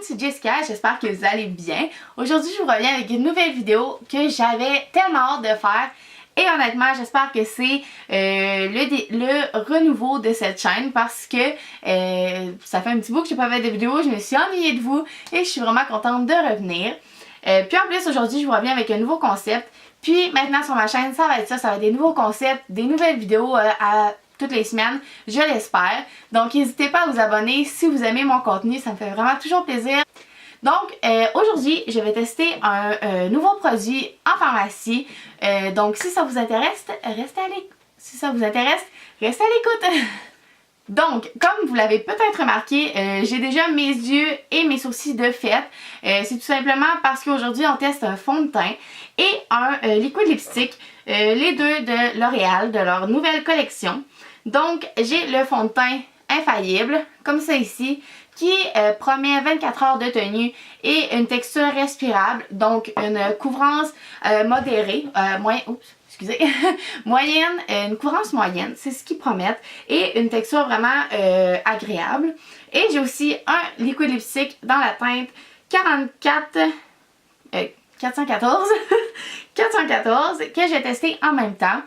c'est Jessica, j'espère que vous allez bien. Aujourd'hui, je vous reviens avec une nouvelle vidéo que j'avais tellement hâte de faire. Et honnêtement, j'espère que c'est le renouveau de cette chaîne parce que ça fait un petit bout que j'ai pas fait de vidéo, je me suis ennuyée de vous et je suis vraiment contente de revenir. Puis en plus, aujourd'hui, je vous reviens avec un nouveau concept. Puis maintenant sur ma chaîne, ça va être ça, ça va être des nouveaux concepts, des nouvelles vidéos à toutes les semaines, je l'espère. Donc n'hésitez pas à vous abonner si vous aimez mon contenu, ça me fait vraiment toujours plaisir. Donc aujourd'hui, je vais tester un nouveau produit en pharmacie. Donc si ça vous intéresse, restez à l'écoute. Si ça vous intéresse, restez à l'écoute. Donc, comme vous l'avez peut-être remarqué, j'ai déjà mes yeux et mes sourcils de fait. C'est tout simplement parce qu'aujourd'hui, on teste un fond de teint et un liquid lipstick, les deux de L'Oréal, de leur nouvelle collection. Donc, j'ai le fond de teint infaillible, comme ça ici, qui promet 24 heures de tenue et une texture respirable, donc une couvrance modérée, moyenne, une couvrance moyenne, c'est ce qu'ils promettent, et une texture vraiment agréable. Et j'ai aussi un liquid lipstick dans la teinte 414 414 que j'ai testé en même temps.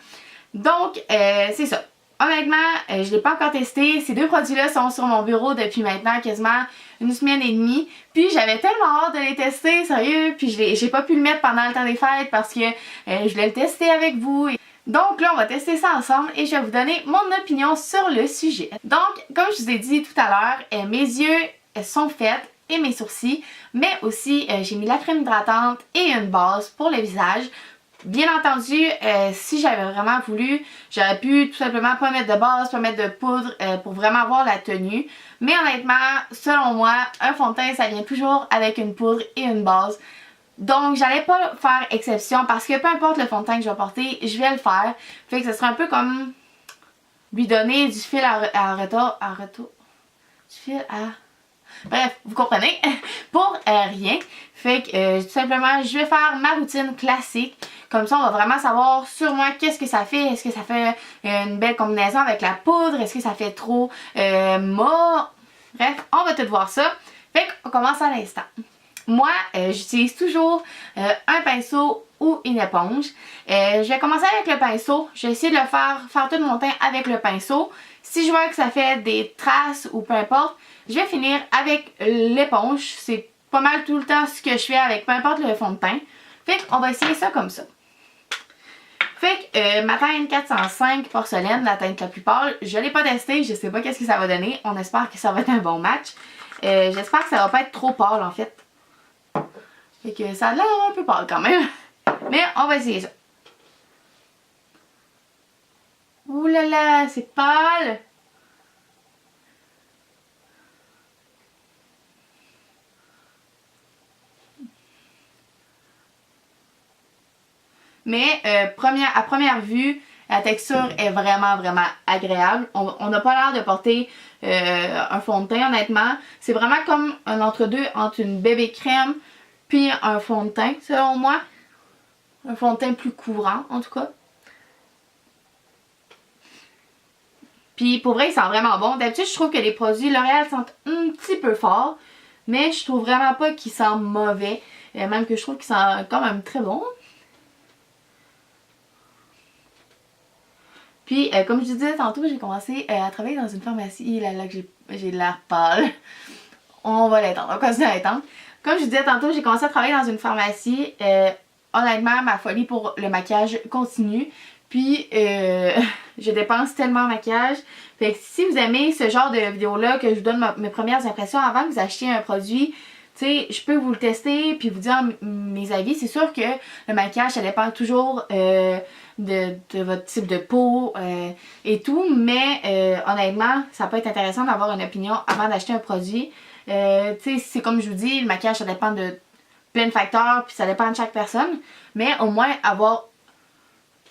Donc c'est ça. Honnêtement, je ne l'ai pas encore testé. Ces deux produits-là sont sur mon bureau depuis maintenant quasiment une semaine et demie. Puis j'avais tellement hâte de les tester, sérieux. Puis j'ai pas pu le mettre pendant le temps des fêtes parce que je voulais le tester avec vous. Donc là, on va tester ça ensemble et je vais vous donner mon opinion sur le sujet. Donc, comme je vous ai dit tout à l'heure, mes yeux sont faits et mes sourcils. Mais aussi, j'ai mis la crème hydratante et une base pour le visage. Bien entendu, si j'avais vraiment voulu, j'aurais pu tout simplement pas mettre de base, pas mettre de poudre pour vraiment avoir la tenue. Mais honnêtement, selon moi, un fond de teint, ça vient toujours avec une poudre et une base. Donc, j'allais pas faire exception parce que peu importe le fond de teint que je vais porter, je vais le faire. Fait que ce serait un peu comme lui donner du fil à retour. Du fil à... Bref, vous comprenez, pour rien. Fait que tout simplement, je vais faire ma routine classique. Comme ça, on va vraiment savoir sur moi qu'est-ce que ça fait. Est-ce que ça fait une belle combinaison avec la poudre? Est-ce que ça fait trop mat? Bref, on va tout voir ça. Fait qu'on commence à l'instant. Moi, j'utilise toujours un pinceau ou une éponge. Je vais commencer avec le pinceau. Je vais essayer de le faire tout mon teint avec le pinceau. Si je vois que ça fait des traces ou peu importe, je vais finir avec l'éponge. C'est pas mal tout le temps ce que je fais avec peu importe le fond de teint. Fait qu'on va essayer ça comme ça. Fait que ma teinte 405 porcelaine, la teinte la plus pâle, je l'ai pas testée, je sais pas qu'est-ce que ça va donner. On espère que ça va être un bon match. J'espère que ça va pas être trop pâle en fait. Fait que ça a l'air un peu pâle quand même. Mais on va essayer ça. Ouh là là, c'est pâle! Mais à première vue, la texture est vraiment agréable. On n'a pas l'air de porter un fond de teint honnêtement. C'est vraiment comme un entre-deux entre une bébé crème puis un fond de teint selon moi. Un fond de teint plus courant en tout cas. Puis pour vrai, il sent vraiment bon. D'habitude, je trouve que les produits L'Oréal sentent un petit peu fort. Mais je trouve vraiment pas qu'ils sentent mauvais. Même que je trouve qu'ils sentent quand même très bon. Puis, comme je disais tantôt, j'ai commencé à travailler dans une pharmacie. Là que j'ai l'air pâle. On va l'étendre, on va continuer à l'étendre. Comme je disais tantôt, j'ai commencé à travailler dans une pharmacie. Honnêtement, ma folie pour le maquillage continue. Puis, je dépense tellement en maquillage. Fait que si vous aimez ce genre de vidéo-là, que je vous donne mes premières impressions avant que vous achetiez un produit, tu sais, je peux vous le tester puis vous dire mes avis. C'est sûr que le maquillage, ça dépend toujours de votre type de peau et tout. Mais honnêtement, ça peut être intéressant d'avoir une opinion avant d'acheter un produit. Tu sais, c'est comme je vous dis, le maquillage, ça dépend de plein de facteurs puis ça dépend de chaque personne. Mais au moins, avoir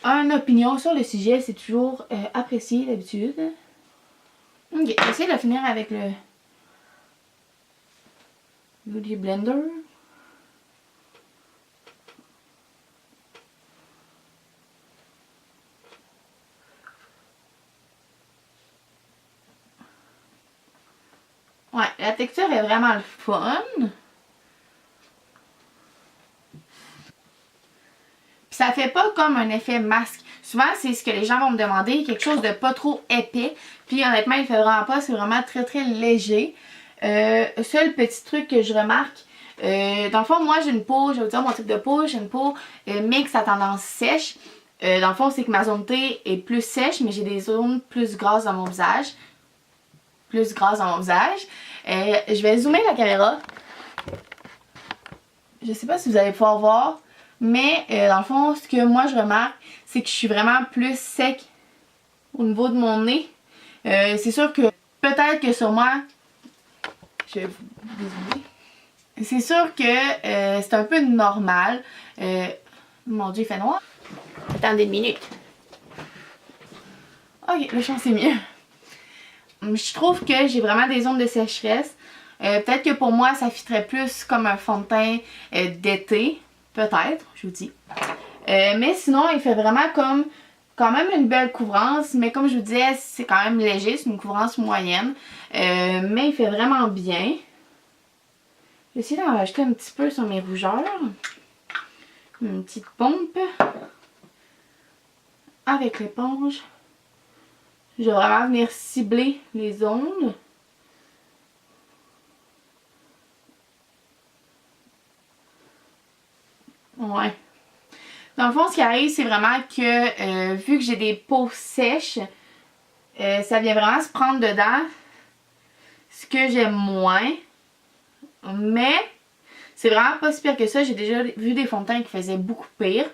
une opinion sur le sujet, c'est toujours apprécié d'habitude. Ok, je vais essayer de finir avec le Beauty Blender. Ouais, La texture est vraiment le fun. Puis ça fait pas comme un effet masque. Souvent, c'est ce que les gens vont me demander, quelque chose de pas trop épais. Puis honnêtement, il fait vraiment pas, c'est vraiment très très léger. Seul petit truc que je remarque, dans le fond, moi j'ai une peau, je vais vous dire mon type de peau, j'ai une peau mixte à tendance sèche. Dans le fond, c'est que ma zone T est plus sèche, mais j'ai des zones plus grasses dans mon visage. Je vais zoomer la caméra. Je sais pas si vous allez pouvoir voir. Mais dans le fond, ce que moi je remarque, c'est que je suis vraiment plus sec au niveau de mon nez. C'est sûr que peut-être que sur moi, je vais vous dézoomer. C'est sûr que c'est un peu normal. Mon Dieu, il fait noir. Attendez une minute. Ok, le champ c'est mieux. Je trouve que j'ai vraiment des zones de sécheresse. Peut-être que pour moi, ça fitterait plus comme un fond de teint d'été. Peut-être, je vous dis. Mais sinon, il fait vraiment comme quand même une belle couvrance. Mais comme je vous disais, c'est quand même léger. C'est une couvrance moyenne. Mais il fait vraiment bien. Je vais essayer d'en rajouter un petit peu sur mes rougeurs. Une petite pompe. Avec l'éponge. Je vais vraiment venir cibler les zones. Ouais. Dans le fond, ce qui arrive, c'est vraiment que vu que j'ai des peaux sèches, ça vient vraiment se prendre dedans. Ce que j'aime moins. Mais c'est vraiment pas si pire que ça. J'ai déjà vu des fonds de teint qui faisaient beaucoup pire.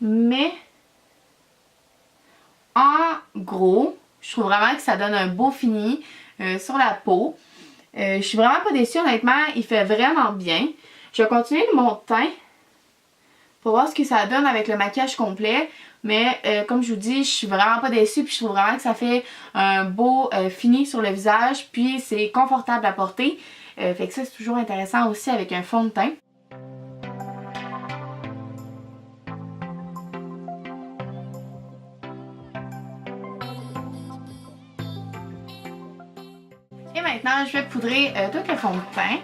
Mais en gros, je trouve vraiment que ça donne un beau fini sur la peau. Je suis vraiment pas déçue, honnêtement. Il fait vraiment bien. Je vais continuer mon teint pour voir ce que ça donne avec le maquillage complet. Mais comme je vous dis, je suis vraiment pas déçue. Puis je trouve vraiment que ça fait un beau fini sur le visage. Puis c'est confortable à porter. Fait que ça, c'est toujours intéressant aussi avec un fond de teint. Et maintenant, je vais poudrer tout le fond de teint.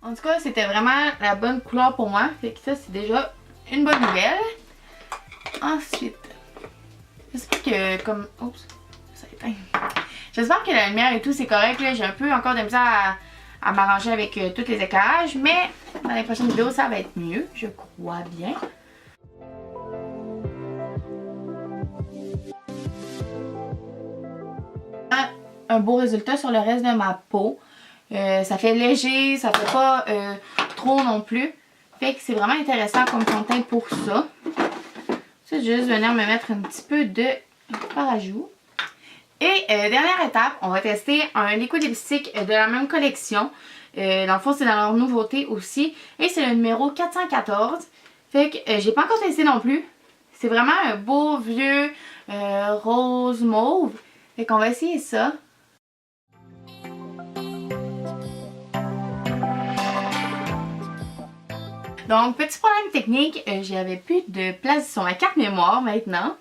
En tout cas, c'était vraiment la bonne couleur pour moi. Fait que ça, c'est déjà une bonne nouvelle. Ensuite, j'espère que comme... Oups, ça éteint. J'espère que la lumière et tout, c'est correct. J'ai un peu encore de misère à m'arranger avec tous les éclairages. Mais dans les prochaines vidéos, ça va être mieux. Je crois bien. Un beau résultat sur le reste de ma peau. Ça fait léger, ça fait pas trop non plus. Fait que c'est vraiment intéressant comme fond de teint pour ça. Ça, je vais juste venir me mettre un petit peu de fard-à-joues. Et dernière étape, on va tester un liquid lipstick de la même collection. Dans le fond, c'est dans leur nouveauté aussi. Et c'est le numéro 414. Fait que j'ai pas encore testé non plus. C'est vraiment un beau vieux rose mauve. Fait qu'on va essayer ça. Donc, petit problème technique, j'avais plus de place sur ma carte mémoire maintenant.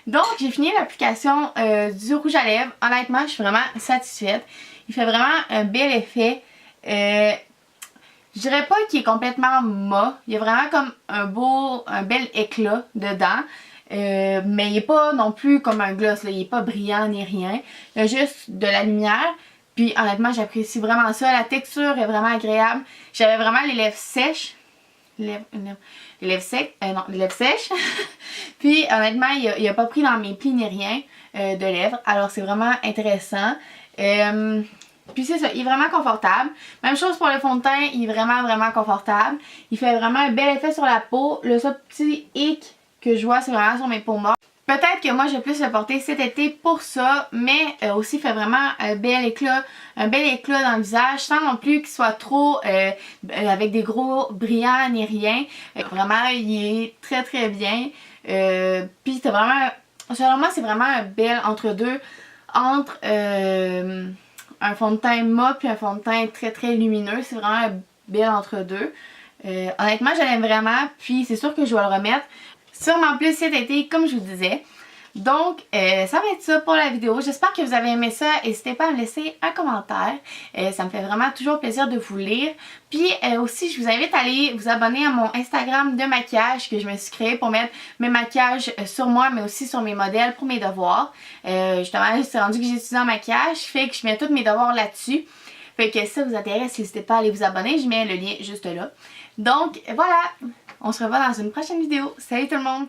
Donc, j'ai fini l'application du rouge à lèvres. Honnêtement, je suis vraiment satisfaite. Il fait vraiment un bel effet. Je dirais pas qu'il est complètement mat. Il y a vraiment comme un bel éclat dedans. Mais il est pas non plus comme un gloss, là. Il est pas brillant ni rien. Il y a juste de la lumière. Puis honnêtement, j'apprécie vraiment ça. La texture est vraiment agréable. J'avais vraiment les lèvres sèches. Les lèvres sèches. Puis honnêtement, il a pas pris dans mes plis ni rien de lèvres. Alors c'est vraiment intéressant. Puis c'est ça, il est vraiment confortable. Même chose pour le fond de teint, il est vraiment confortable. Il fait vraiment un bel effet sur la peau. Le seul petit hic que je vois, c'est vraiment sur mes peaux mortes. Peut-être que moi je vais plus le porter cet été pour ça, mais aussi il fait vraiment un bel éclat dans le visage, sans non plus qu'il soit trop avec des gros brillants ni rien. Vraiment, il est très bien. Puis c'est vraiment, selon moi, c'est vraiment un bel entre-deux entre un fond de teint mat puis un fond de teint très lumineux. C'est vraiment un bel entre-deux. Honnêtement, je l'aime vraiment, puis c'est sûr que je vais le remettre sûrement plus cet été, comme je vous disais. Donc, ça va être ça pour la vidéo. J'espère que vous avez aimé ça. N'hésitez pas à me laisser un commentaire. Ça me fait vraiment toujours plaisir de vous lire. Puis aussi, je vous invite à aller vous abonner à mon Instagram de maquillage que je me suis créé pour mettre mes maquillages sur moi, mais aussi sur mes modèles pour mes devoirs. Justement, c'est rendu que j'étudie en maquillage, fait que je mets tous mes devoirs là-dessus. Fait que si ça vous intéresse, n'hésitez pas à aller vous abonner. Je mets le lien juste là. Donc, voilà. On se revoit dans une prochaine vidéo. Salut tout le monde!